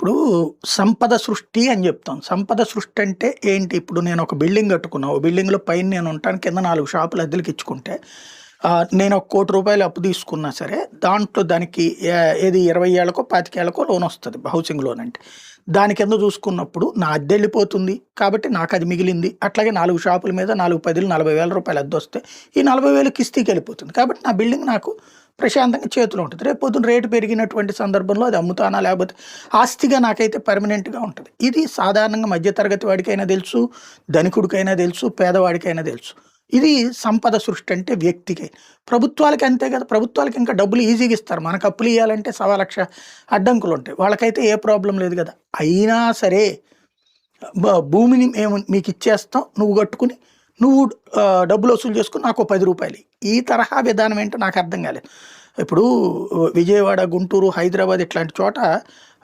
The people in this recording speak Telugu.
ఇప్పుడు సంపద సృష్టి అని చెప్తాం. సంపద సృష్టి అంటే ఏంటి? ఇప్పుడు నేను ఒక బిల్డింగ్ కట్టుకున్నా. ఓ బిల్డింగ్‌లో పైన నేను ఉంటాను. కింద 4 షాపులు అద్దెలకి ఇచ్చుకుంటే నేను ఒక రూ. 1,00,00,000 అప్పు తీసుకున్నా సరే, దాంట్లో దానికి ఏది 20 ఏళ్లకో, 25 ఏళ్లకో లోన్ వస్తది. హౌసింగ్ లోన్ అంటే. దాని కింద చూసుకున్నప్పుడు నా అద్దె వెళ్ళిపోతుంది. కాబట్టి నాకది మిగిలింది. అట్లాగే 4 షాపుల మీద 4 పదులు రూ. 40,000 అద్దెొస్తే ఈ 40,000 కిస్తీకెళ్ళిపోతుంది. కాబట్టి నా బిల్డింగ్ నాకు ప్రశాంతంగా చేతిలో ఉంటది. రేపు పొద్దున రేటు పెరిగినటువంటి సందర్భంలో అది అమ్ముతానా? లేకపోతే ఆస్తిగా నాకైతే పర్మనెంట్‌గా ఉంటది. ఇది సాధారణంగా మధ్య తరగతి వాడికైనా తెలుసు, ధనికుడికైనా తెలుసు, పేదవాడికైనా తెలుసు. ఇది సంపద సృష్టి అంటే వ్యక్తికి. ప్రభుత్వాలకి అంతే కదా! ప్రభుత్వాలకి ఇంకా డబ్బులు ఈజీగా ఇస్తారు. మనకు అప్పులు ఇయ్యాలంటే 1,00,000 అడ్డంకులుంటాయి. వాళ్ళకైతే ఏ ప్రాబ్లమ్ లేదు కదా! అయినా సరే భూమిని మేము మీకిచ్చేస్తాం. నువ్వు కట్టుకుని నువ్వు డబ్బులు వసూలు చేసుకొని నాకో రూ. 10 ఈ తరహా విధానం ఏంటో నాకు అర్థం కాలేదు. ఇప్పుడు విజయవాడ, గుంటూరు, హైదరాబాద్ ఇట్లాంటి చోట